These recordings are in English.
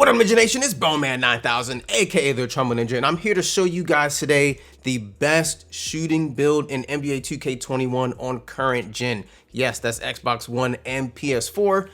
What up, Imagination? It's Bowman9000, aka the Trouble Ninja, and I'm here to show you guys today the best shooting build in NBA 2K21 on current gen. Yes, that's Xbox One and PS4.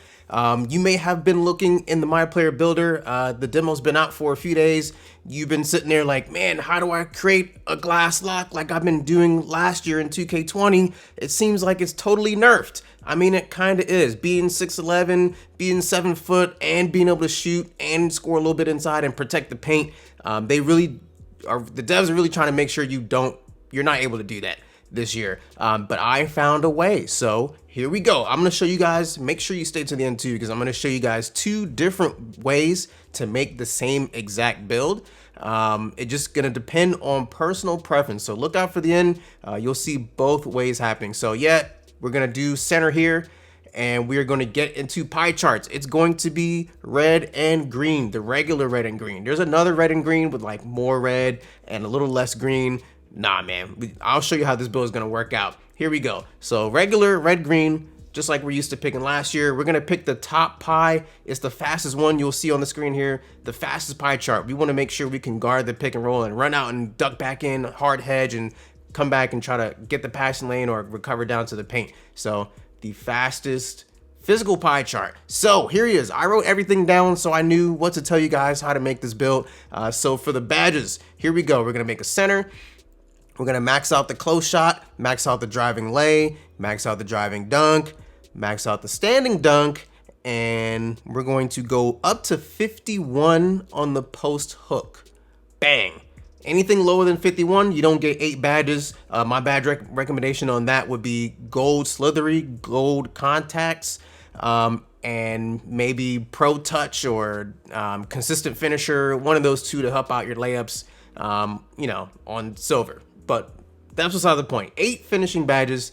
You may have been looking in the My Player Builder. The demo's been out for a few days. You've been sitting there like, man, how do I create a glass lock like I've been doing last year in 2K20? It seems like it's totally nerfed. I mean, it kind of is. Being 6'11", being 7 foot, and being able to shoot and score a little bit inside and protect the paint. The devs are really trying to make sure you're not able to do that this year. But I found a way. So here we go. I'm going to show you guys, make sure you stay to the end too, because I'm going to show you guys two different ways to make the same exact build. It's just going to depend on personal preference. So look out for the end. You'll see both ways happening. So yeah, we're going to do center here, and we're going to get into pie charts. It's going to be red and green, the regular red and green. There's another red and green with like more red and a little less green. Nah, man, I'll show you how this build is going to work out. Here we go. So regular red, green, just like we're used to picking last year. We're going to pick the top pie. It's the fastest one you'll see on the screen here, the fastest pie chart. We want to make sure we can guard the pick and roll and run out and duck back in, hard hedge, and come back and try to get the passing lane or recover down to the paint. So the fastest physical pie chart. So here he is. I wrote everything down so I knew what to tell you guys how to make this build. So for the badges, here we go. We're going to make a center. We're going to max out the close shot, max out the driving lay, max out the driving dunk, max out the standing dunk, and we're going to go up to 51 on the post hook. Bang. Anything lower than 51, you don't get 8 badges. My badge recommendation on that would be gold slithery, gold contacts, and maybe pro touch or consistent finisher, one of those two to help out your layups, on silver. But that's beside the point. 8 finishing badges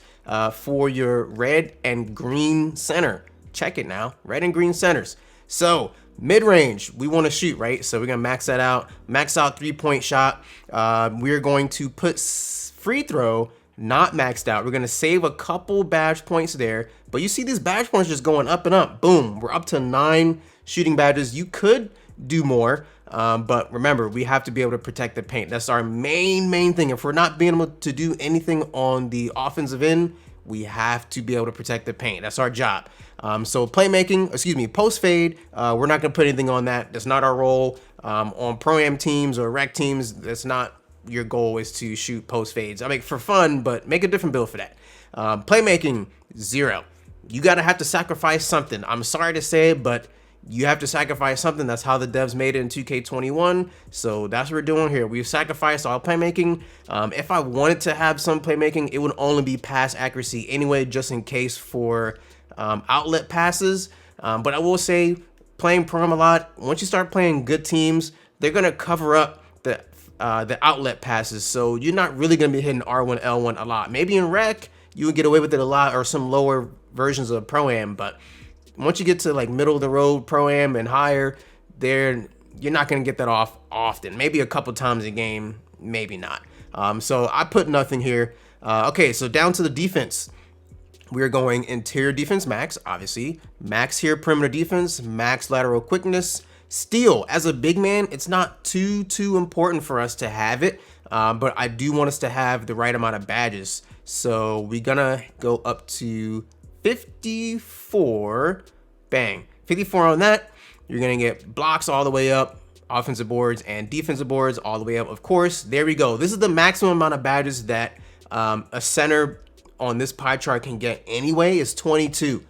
for your red and green center. Check it now, red and green centers. So mid-range, we want to shoot, right? So we're going to max that out, max out 3-point shot. We're going to put free throw not maxed out. We're going to save a couple badge points there, but you see these badge points just going up and up. Boom, we're up to 9 shooting badges. You could do more, but remember, we have to be able to protect the paint. That's our main thing. If we're not being able to do anything on the offensive end, we have to be able to protect the paint. That's our job. So playmaking, post fade, we're not gonna put anything on that. That's not our role. On pro-am teams or rec teams, that's not your goal, is to shoot post fades. I mean, for fun, but make a different build for that. Playmaking, 0. You gotta have to sacrifice something. I'm sorry to say it, but you have to sacrifice something. That's how the devs made it in 2K21. So that's what we're doing here. We've sacrificed all playmaking. If I wanted to have some playmaking, it would only be pass accuracy anyway, just in case for outlet passes. But I will say, playing Prom a lot, once you start playing good teams, they're going to cover up the outlet passes. So you're not really going to be hitting R1, L1 a lot. Maybe in rec, you would get away with it a lot, or some lower versions of Pro-Am, but once you get to like middle of the road Pro-Am and higher, you're not going to get that off often. Maybe a couple times a game, maybe not. So I put nothing here. Okay, so down to the defense. We're going interior defense max, obviously. Max here, perimeter defense, max lateral quickness. Steal, as a big man, it's not too important for us to have it, but I do want us to have the right amount of badges. So we're gonna go up to 54, bang, 54 on that. You're gonna get blocks all the way up, offensive boards and defensive boards all the way up, of course. There we go. This is the maximum amount of badges that a center on this pie chart can get anyway, is 22.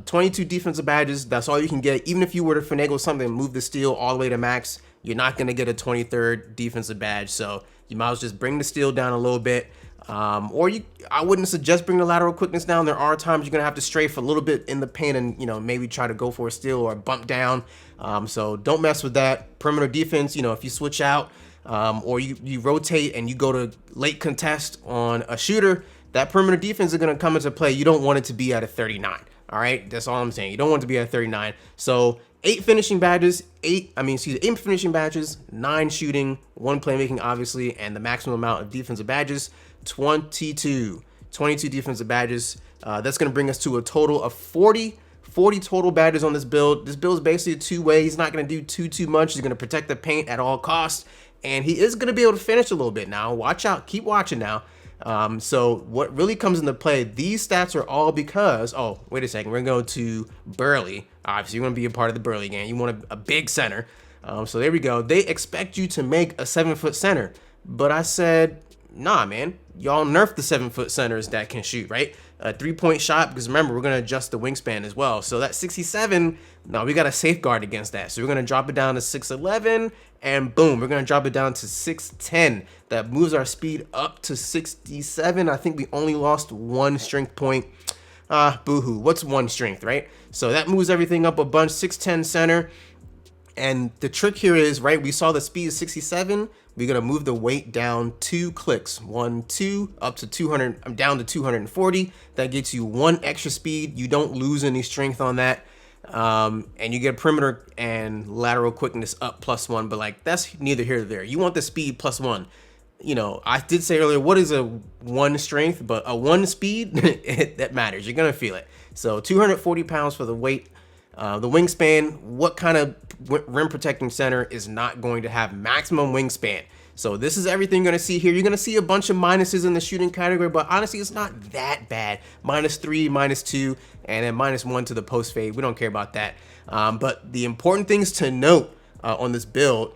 22 defensive badges, that's all you can get. Even if you were to finagle something and move the steal all the way to max, you're not gonna get a 23rd defensive badge. So you might as well just bring the steal down a little bit. I wouldn't suggest bringing the lateral quickness down. There are times you're gonna have to strafe a little bit in the paint and maybe try to go for a steal or bump down. So don't mess with that. Perimeter defense, if you switch out or you rotate and you go to late contest on a shooter, that perimeter defense is gonna come into play. You don't want it to be at a 39. All right, that's all I'm saying. You don't want it to be at 39. So 8 finishing badges, 8 finishing badges, 9 shooting, 1 playmaking, obviously, and the maximum amount of defensive badges, 22 defensive badges. That's going to bring us to a total of 40 40 total batters on this build. This build is basically a two-way. He's not going to do too much. He's going to protect the paint at all costs, and he is going to be able to finish a little bit now. Watch out. Keep watching now. So what really comes into play, these stats are all because, oh, wait a second, we're going to go to Burley. Obviously, you want to be a part of the Burley game. You want a big center. So there we go. They expect you to make a 7-foot center, but I said, nah, man, y'all nerf the 7-foot centers that can shoot, right? A 3-point shot, because remember, we're going to adjust the wingspan as well. So that 67, no, we got to safeguard against that. So we're going to drop it down to 6'11", and boom, we're going to drop it down to 6'10". That moves our speed up to 67. I think we only lost 1 strength point. Boo-hoo. What's 1 strength, right? So that moves everything up a bunch. 6'10" center. And the trick here is, right, we saw the speed is 67. We're going to move the weight down 2 clicks. 1, 2, up to 200. I'm down to 240. That gets you 1 extra speed. You don't lose any strength on that. And you get perimeter and lateral quickness up +1, but like that's neither here nor there. You want the speed +1. You know, I did say earlier, what is a 1 strength, but a 1 speed, that matters. You're going to feel it. So 240 pounds for the weight. The wingspan, what kind of rim protecting center is not going to have maximum wingspan? So this is everything you're going to see here. You're going to see a bunch of minuses in the shooting category, but honestly, it's not that bad. -3, -2, and then -1 to the post fade. We don't care about that. But the important things to note on this build,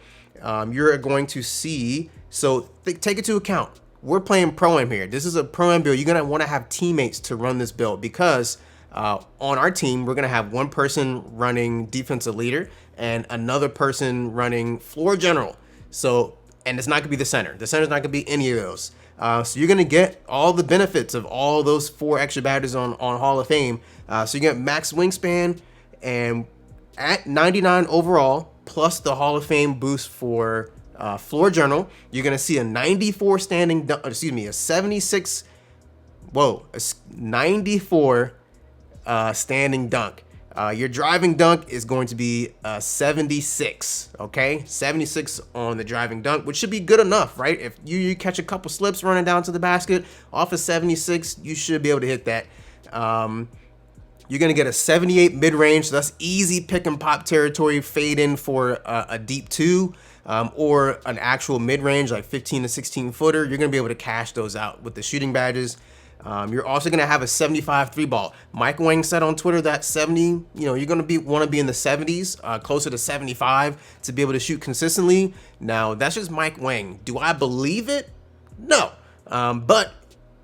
you're going to see, so take into account, we're playing Pro-Am here. This is a Pro-Am build. You're going to want to have teammates to run this build because on our team, we're going to have one person running defensive leader and another person running floor general. So, and it's not going to be the center. The center's not going to be any of those. So you're going to get all the benefits of all those 4 extra batters on Hall of Fame. So you get max wingspan, and at 99 overall, plus the Hall of Fame boost for floor general, you're going to see a 94 standing, excuse me, a 76, whoa, a 94 standing dunk. Your driving dunk is going to be 76, okay? 76 on the driving dunk, which should be good enough, right? If you catch a couple slips running down to the basket off of 76, you should be able to hit that. You're going to get a 78 mid-range, so that's easy pick and pop territory, fade in for a deep 2, or an actual mid-range, like 15 to 16 footer. You're going to be able to cash those out with the shooting badges. You're also going to have a 75 3-ball. Mike Wang said on Twitter that 70, you know, you're going to want to be in the 70s, closer to 75 to be able to shoot consistently. Now, that's just Mike Wang. Do I believe it? No. But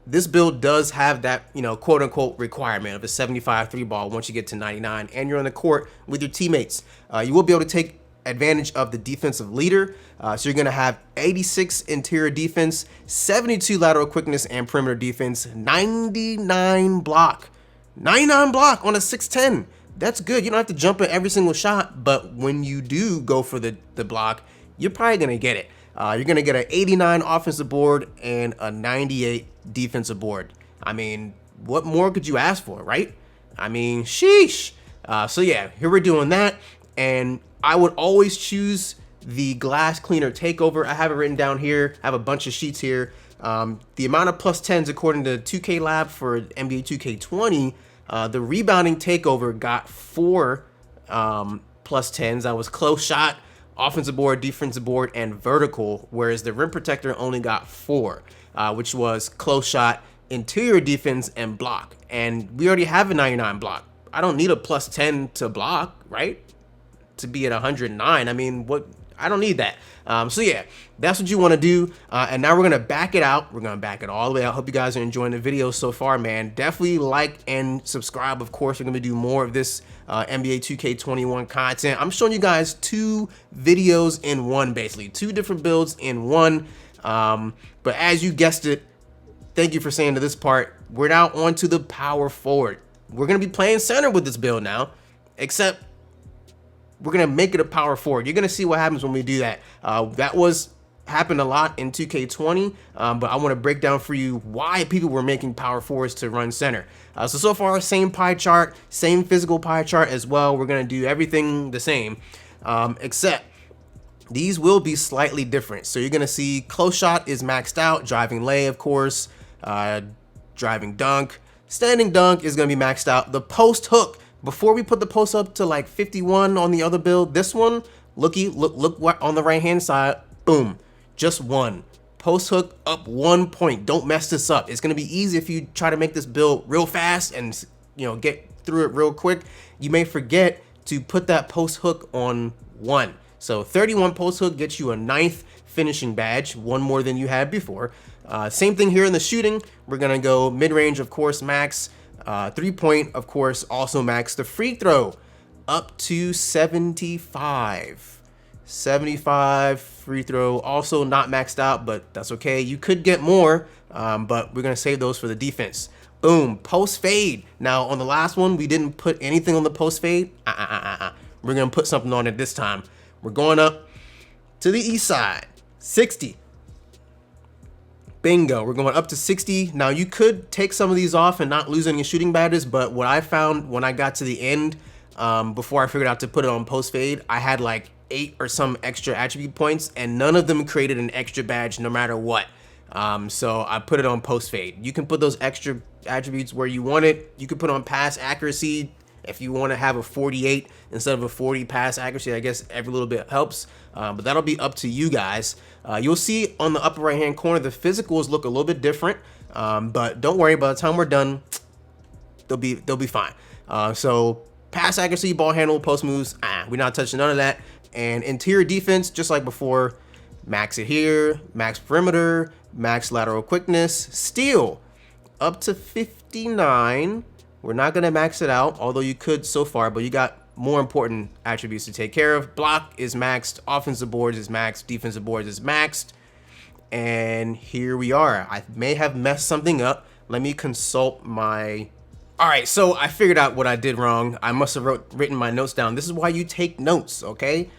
this build does have that, you know, quote unquote requirement of a 75 3-ball once you get to 99 and you're on the court with your teammates. You will be able to take advantage of the defensive leader. So you're going to have 86 interior defense, 72 lateral quickness and perimeter defense, 99 block. 99 block on a 6'10". That's good. You don't have to jump at every single shot, but when you do go for the block, you're probably going to get it. You're going to get an 89 offensive board and a 98 defensive board. I mean, what more could you ask for, right? I mean, sheesh. So yeah, here we're doing that. And I would always choose the glass cleaner takeover. I have it written down here. I have a bunch of sheets here. The amount of +10s according to 2K Lab for NBA 2K20, the rebounding takeover got 4 +10s. That was close shot, offensive board, defensive board, and vertical, whereas the rim protector only got 4, which was close shot, interior defense, and block. And we already have a 99 block. I don't need a +10 to block, right? To be at 109. I mean, what? I don't need that. So yeah, that's what you want to do. And now we're going to back it out. We're going to back it all the way out. Hope you guys are enjoying the video so far, man. Definitely like and subscribe. Of course, we're going to do more of this NBA 2K21 content. I'm showing you guys 2 videos in one, basically 2 different builds in one. But as you guessed it, thank you for saying to this part, we're now on to the power forward. We're going to be playing center with this build now, except we're going to make it a power forward. You're going to see what happens when we do that. That happened a lot in 2K20, but I want to break down for you why people were making power forwards to run center. So far, same pie chart, same physical pie chart as well. We're going to do everything the same, except these will be slightly different. So you're going to see close shot is maxed out, driving lay, of course, driving dunk, standing dunk is going to be maxed out. The post hook before we put the post up to like 51 on the other build, this one, look what on the right hand side, boom, just one. Post hook up 1 point. Don't mess this up. It's gonna be easy if you try to make this build real fast and get through it real quick. You may forget to put that post hook on 1. So 31 post hook gets you a 9th finishing badge, one more than you had before. Same thing here in the shooting. We're gonna go mid-range, of course, max. 3-point, of course, also max. The free throw up to 75. 75 free throw, also not maxed out, but that's okay. You could get more, but we're gonna save those for the defense. Boom, post fade. Now on the last one, we didn't put anything on the post fade. We're gonna put something on it this time. We're going up to the east side, 60. Bingo, we're going up to 60. Now you could take some of these off and not lose any shooting badges, but what I found when I got to the end, before I figured out to put it on post fade, I had like 8 or some extra attribute points and none of them created an extra badge no matter what. So I put it on post fade. You can put those extra attributes where you want it. You can put on pass accuracy if you want to have a 48 instead of a 40 pass accuracy. I guess every little bit helps, but that'll be up to you guys. You'll see on the upper right hand corner the physicals look a little bit different, but don't worry, by the time we're done, they'll be fine. So pass accuracy, ball handle, post moves, we're not touching none of that. And interior defense, just like before, max it here, max perimeter, max lateral quickness, steal up to 59. We're not gonna max it out, although you could so far, but you got more important attributes to take care of. Block is maxed, offensive boards is maxed, defensive boards is maxed. And here we are. I may have messed something up. Let me consult my... All right, so I figured out what I did wrong. I must have written my notes down. This is why you take notes, okay?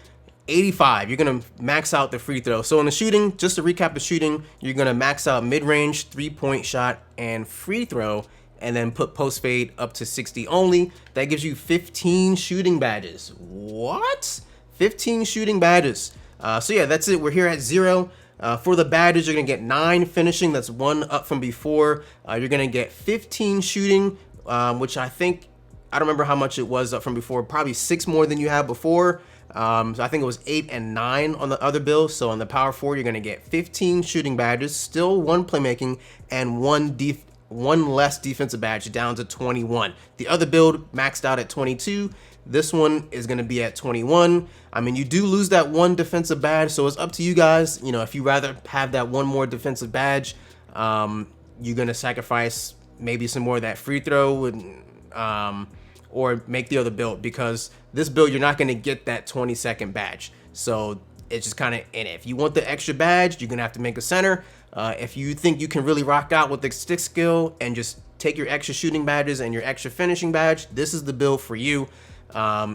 85, you're gonna max out the free throw. So in the shooting, just to recap the shooting, you're gonna max out mid-range, 3-point shot, and free throw, and then put post fade up to 60 only. That gives you 15 shooting badges. What? 15 shooting badges. So yeah, that's it. We're here at 0. For the badges, you're gonna get 9 finishing. That's 1 up from before. You're gonna get 15 shooting, which I don't remember how much it was up from before. Probably 6 more than you had before. So I think it was 8 and 9 on the other build. So on the power forward, you're gonna get 15 shooting badges, still 1 playmaking, and 1 less defensive badge, down to 21. The other build maxed out at 22. This one is gonna be at 21. I mean, you do lose that 1 defensive badge, so it's up to you guys. If you rather have that 1 more defensive badge, you're gonna sacrifice maybe some more of that free throw or make the other build, because this build you're not gonna get that 20-second badge. So it's just kind of in it. If you want the extra badge, you're gonna have to make a center. If you think you can really rock out with the stick skill and just take your extra shooting badges and your extra finishing badge, this is the build for you.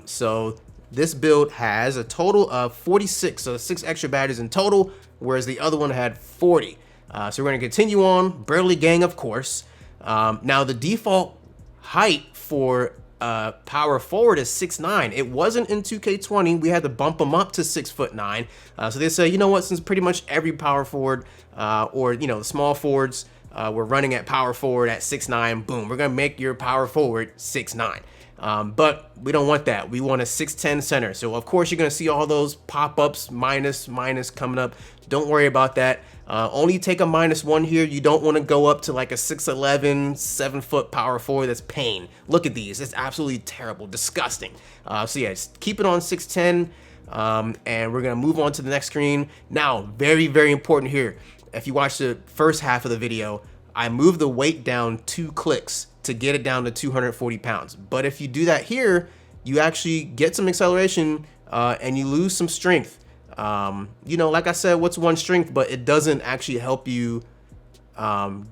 So this build has a total of 46, so 6 extra badges in total, whereas the other one had 40. So we're gonna continue on. Burly Gang, of course. Now the default height for power forward is 6'9". It wasn't in 2K20. We had to bump them up to 6'9". So they say, you know what, since pretty much every power forward or the small forwards we're running at power forward at 6'9", boom, we're gonna make your power forward 6'9". But we don't want that. We want a 6'10" center. So of course you're gonna see all those pop-ups, minus coming up. Don't worry about that. Only take a -1 here. You don't want to go up to like a 6'11", 7-foot power forward. That's pain. Look at these. It's absolutely terrible, disgusting. So yeah, just keep it on 6'10", and we're gonna move on to the next screen. Now, very, very important here. If you watch the first half of the video, I moved the weight down 2 clicks to get it down to 240 pounds. But if you do that here, you actually get some acceleration and you lose some strength. Like I said, what's 1 strength, but it doesn't actually help you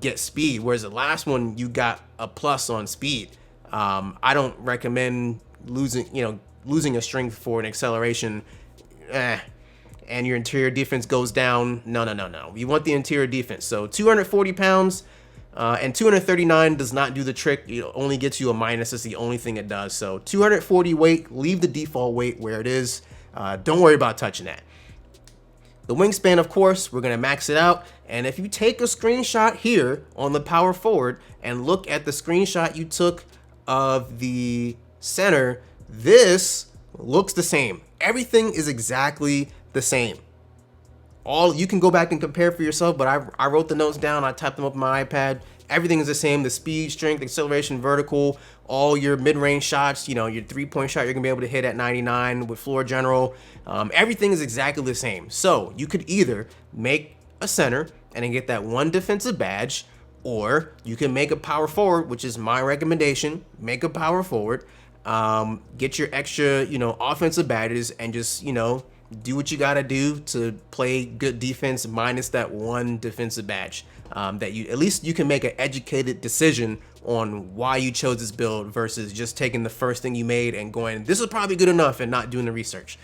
get speed. Whereas the last one, you got a plus on speed. I don't recommend losing a strength for an acceleration. And your interior defense goes down. No. You want the interior defense. So 240 pounds and 239 does not do the trick. It only gets you a minus. It's the only thing it does. So 240 weight, leave the default weight where it is. Don't worry about touching that. The wingspan, of course, we're gonna max it out. And if you take a screenshot here on the power forward and look at the screenshot you took of the center, this looks the same. Everything is exactly the same. All you can go back and compare for yourself, but I wrote the notes down, I typed them up on my iPad. Everything is the same. The speed, strength, acceleration, vertical, all your mid-range shots, you know, your three-point shot, you're gonna be able to hit at 99 with floor general. Everything is exactly the same. So you could either make a center and then get that one defensive badge, or you can make a power forward, which is my recommendation. Make a power forward, get your extra, you know, offensive badges, and just, you know, do what you gotta do to play good defense minus that one defensive badge. That you, at least you can make an educated decision on why you chose this build versus just taking the first thing you made and going, this is probably good enough, and not doing the research.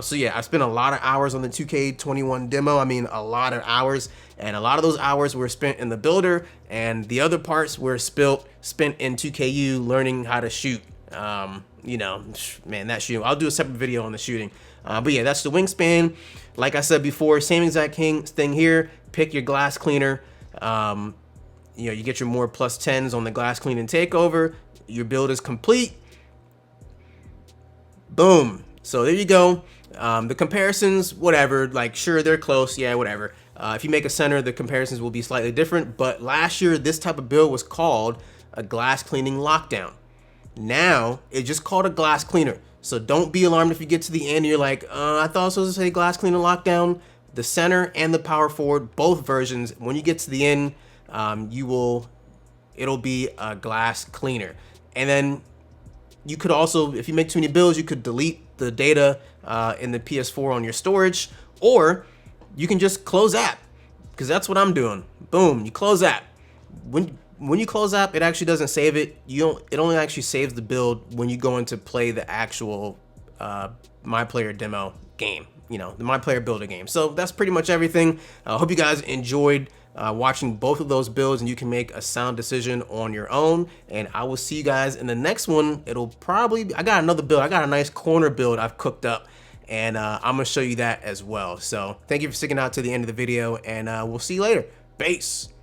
So yeah, I spent a lot of hours on the 2K21 demo. I mean, a lot of hours, and a lot of those hours were spent in the builder, and the other parts were spent in 2KU learning how to shoot. You know, man, that shooting, I'll do a separate video on the shooting. But yeah, that's the wingspan. Like I said before, same exact thing here. Pick your glass cleaner. You know, you get your more +10s on the glass cleaning takeover. Your build is complete. Boom. So there you go. The comparisons, whatever, like, sure, they're close. Yeah, whatever. If you make a center, the comparisons will be slightly different. But last year, this type of build was called a glass cleaning lockdown. Now it's just called a glass cleaner. So don't be alarmed if you get to the end and you're like, I thought I was supposed to say glass cleaner lockdown. The center and the power forward, both versions, when you get to the end, it'll be a glass cleaner. And then you could also, if you make too many builds, you could delete the data in the PS4 on your storage, or you can just close app, because that's what I'm doing. Boom, you close app. When you close app, it actually doesn't save it. It only actually saves the build when you go in to play the actual My Player demo game, you know, the My Player Builder game. So that's pretty much everything. I hope you guys enjoyed watching both of those builds, and you can make a sound decision on your own. And I will see you guys in the next one. It'll probably be, I got another build. I got a nice corner build I've cooked up, and I'm gonna show you that as well. So thank you for sticking out to the end of the video, and we'll see you later. Peace.